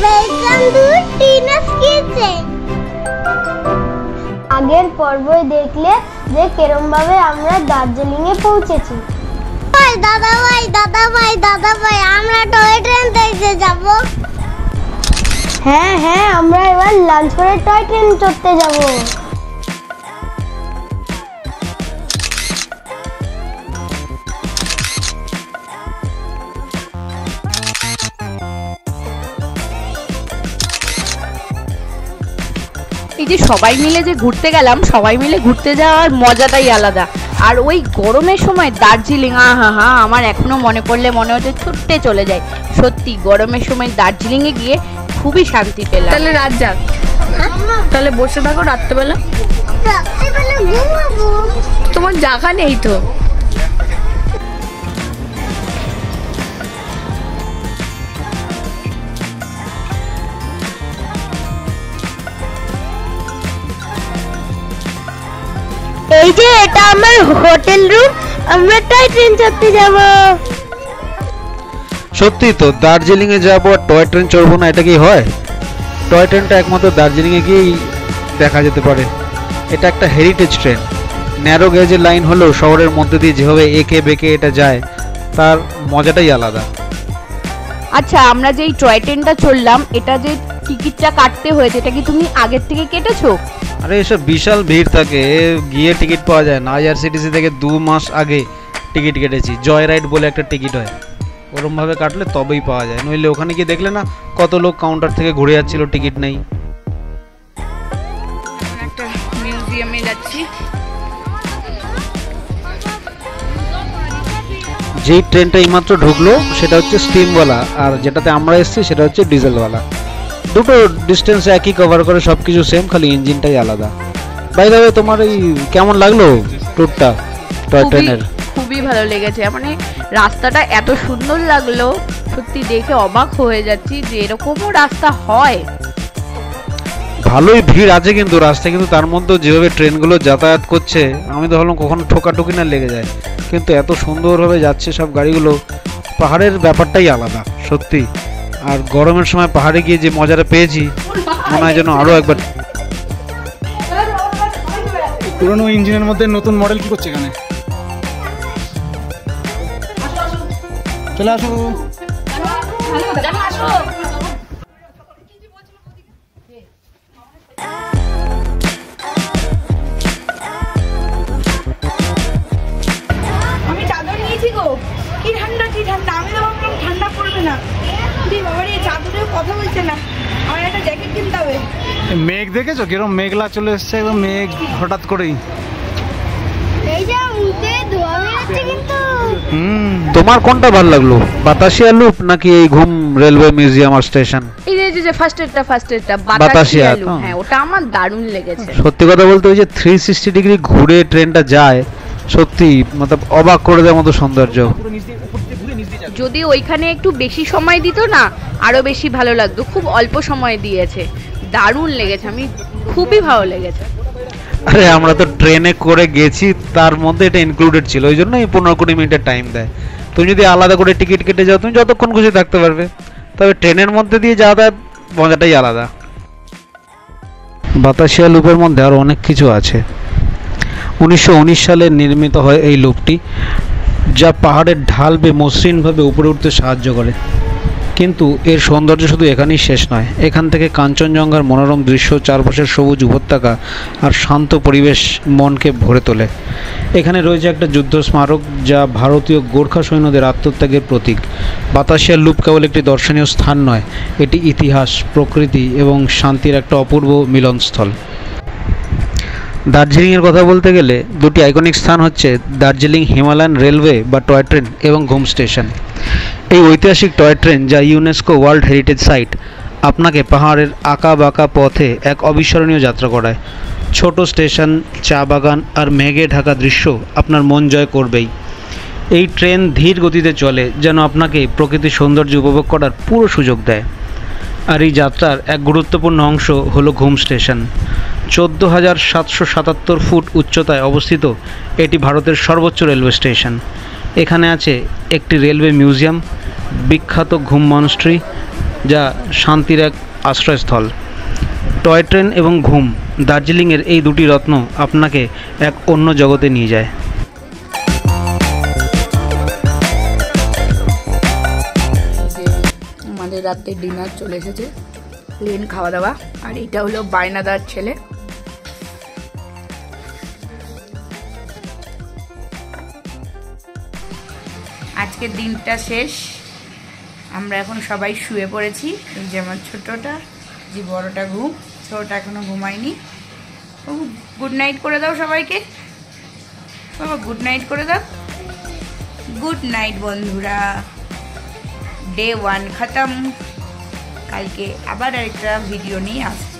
Welcome to Tina's kitchen. আগের পর্বে দেখলে যে কেরম ভাবে আমরা দার্জিলিং এ পৌঁছেছি। দাদা ভাই আমরা টয় ট্রেন দেখতে যাব। হ্যাঁ আমরা এবার লাঞ্চ করে টয় ট্রেন চড়তে যাব। এই যে সবাই মিলে যে ঘুরতে গেলাম, সবাই মিলে ঘুরতে যাওয়ার মজাটাই আলাদা। আর ওই গরমের সময় দার্জিলিং, আহা আমার এখনো মনে পড়লে মনে হচ্ছে ছুটতে চলে যায়। সত্যি গরমের সময় দার্জিলিং এ গিয়ে খুবই শান্তি পেলাম। তাহলে রাত যাক, তাহলে বসে থাকো রাত্রেবেলা। তোমার জায়গা নেই তো। এই যে এটা আমার হোটেল রুম, আমরা টয় ট্রেন চড়তে যাব। সত্যি তো, দার্জিলিং এ যাবো আর টয় ট্রেন চড়বো না, এটা কি হয়? টয় ট্রেনটা একমাত্র দার্জিলিং এ গিয়েই দেখা যেতে পারে। এটা একটা হেরিটেজ ট্রেন, ন্যারো গেজের লাইন হলেও শহরের মধ্যে দিয়ে যেভাবে এঁকে বেঁকে এটা যায় তার মজাটাই আলাদা। আচ্ছা, আমরা যে এই টয় ট্রেনটা চললাম, এটা যে টিকিটটা কাটতে হয়েছে, এটা কি তুমি আগের থেকে কেটেছো? আরে এসব বিশাল ভিড় থাকে, গিয়ে টিকিট পাওয়া যায় না। আইআরসিটিসি থেকে 2 মাস আগে টিকিট কেটেছি। জয় রাইড বলে একটা টিকিট হয়, ওরমভাবে কাটলে তবেই পাওয়া যায়, নইলে ওখানে গিয়ে দেখলে না কত লোক কাউন্টার থেকে ঘুরে যাচ্ছিল, টিকিট নেই। একটা মিউজিয়ামে যাচ্ছি। যেই ট্রেনটা এইমাত্র ঢুকলো সেটা হচ্ছে স্টিমওয়ালা, আর যেটাতে আমরা এসেছি সেটা হচ্ছে ডিজেলওয়ালা। দুটো ডিস্টেন্স একই কভার করে, সবকিছু সেম, খালি ইঞ্জিনটাই আলাদা। বাই দ্য ওয়ে, তোমার এই কেমন লাগলো ট্যুরটা টয় ট্রেনের? খুবই ভালো লেগেছে, মানে রাস্তাটা এত সুন্দর লাগলো, সত্যি দেখে অবাক হয়ে যাচ্ছি যে এরকমও রাস্তা হয়। ভালোই ভিড় আছে কিন্তু রাস্তায়, কিন্তু তার মধ্যে যেভাবে ট্রেনগুলো যাতায়াত করছে আমি তো ভাবলাম কখনো ঠোকাঠুকি না লেগে যায়, কিন্তু এত সুন্দরভাবে যাচ্ছে সব গাড়িগুলো। পাহাড়ের ব্যাপারটাই আলাদা সত্যি। আর গরমের সময় পাহাড়ে গিয়ে যে মজাটা পেয়েছি, মনে হয় যেন আরো একবার। পুরনো ইঞ্জিনের মধ্যে নতুন মডেল কি করছে এখানে? চলে আসো। আমি চাদর নিয়েছি গো, কি ঠান্ডা আমি তো ভাবলাম ঠান্ডা পড়বে না। বাবার এই চাদরেও কথা বলছে না, আমার একটা জ্যাকেট কিনতে হবে। মেঘ দেখেছো কিরকম মেঘলা চলে এসছে, একদম মেঘ হঠাৎ করেই। এই যে মুখে ধোয়া বেরোচ্ছে কিন্তু। তোমার কোনটা ভালো লাগলো, বাতাসিয়া লুপ নাকি এই ঘুম রেলওয়ে মিউজিয়াম আর স্টেশন? এই যে ফার্স্ট এডটা বাতাসিয়া, হ্যাঁ ওটা আমার দারুণ লেগেছে। সত্যি কথা বলতে ওই যে 360 ডিগ্রি ঘুরে ট্রেনটা যায়, সত্যি মতলব অবাক করে দেওয়ার মতো সৌন্দর্য। যদি ওইখানে একটু বেশি সময় দিত না আরো বেশি ভালো লাগতো, খুব অল্প সময় দিয়েছে, দারুণ লেগেছে, আমি খুবই ভালো লেগেছে। আরে আমরা তো ট্রেনে করে গেছি, তার মধ্যে এটা ইনক্লুডেড ছিল, ওই জন্যই 15-20 মিনিটের টাইম দেয়। তুমি যদি আলাদা করে টিকিট কেটে যাও তুমি যতক্ষণ খুশি থাকতে পারবে, তবে ট্রেনের মধ্যে দিয়ে যাওয়ার মজাটাই আলাদা। বাতাসিয়া লুপের মধ্যে আর অনেক কিছু আছে। 1919 সালে নির্মিত হয় এই লুপটি, যা পাহাড়ের ঢাল বেয়ে মসৃণভাবে উপরে উঠতে সাহায্য করে। কিন্তু এর সৌন্দর্য শুধু এখানেই শেষ নয়। এখান থেকে কাঞ্চনজঙ্ঘার মনোরম দৃশ্য, চারপাশের সবুজ উপত্যকা আর শান্ত পরিবেশ মনকে ভরে তোলে। এখানে রয়েছে একটা যুদ্ধ স্মারক, যা ভারতীয় গোর্খা সৈন্যদের আত্মত্যাগের প্রতীক। বাতাসিয়া লুপ কেবল একটি দর্শনীয় স্থান নয়, এটি ইতিহাস, প্রকৃতি এবং শান্তির একটা অপূর্ব মিলনস্থল। দার্জিলিংয়ের কথা বলতে গেলে দুটি আইকনিক স্থান হচ্ছে দার্জিলিং হিমালয়ান রেলওয়ে বা টয় ট্রেন এবং ঘুম স্টেশন। এই ঐতিহাসিক টয় ট্রেন, যা ইউনেস্কো ওয়ার্ল্ড হেরিটেজ সাইট, আপনাকে পাহাড়ের আঁকা বাঁকা পথে এক অবিস্মরণীয় যাত্রা করায়। ছোট স্টেশন, চা বাগান আর মেঘে ঢাকা দৃশ্য আপনার মন জয় করবেই। এই ট্রেন ধীর গতিতে চলে, যেন আপনাকে প্রকৃতির সৌন্দর্য উপভোগ করার পুরো সুযোগ দেয়। আর এই যাত্রার এক গুরুত্বপূর্ণ অংশ হলো ঘুম স্টেশন। 14,777 ফুট উচ্চতায় অবস্থিত এটি ভারতের সর্বোচ্চ রেলওয়ে স্টেশন। এখানে আছে একটি রেলওয়ে মিউজিয়াম, বিখ্যাত ঘুম মনস্ট্রি যা শান্তির এক আশ্রয়স্থল। টয় ট্রেন এবং ঘুম, দার্জিলিংয়ের এই দুটি রত্ন আপনাকে এক অন্য জগতে নিয়ে যায়। আমাদের রাতে ডিনার চলে এসেছে, প্লেন খাওয়া দাওয়া। আর এটা হলো বায়নাদার ছেলে। আজকের দিনটা শেষ, আমরা এখন সবাই শুয়ে পড়েছি। এই যে আমার ছোটটা, যে বড়টা ঘুম, ছোটটা এখনো ঘুমায়নি। গুড নাইট করে দাও সবাইকে, বাবা গুড নাইট করে দাও। গুড নাইট বন্ধুরা, ডে 1 খতম। কালকে আবার একটা ভিডিও নিয়ে আসছি।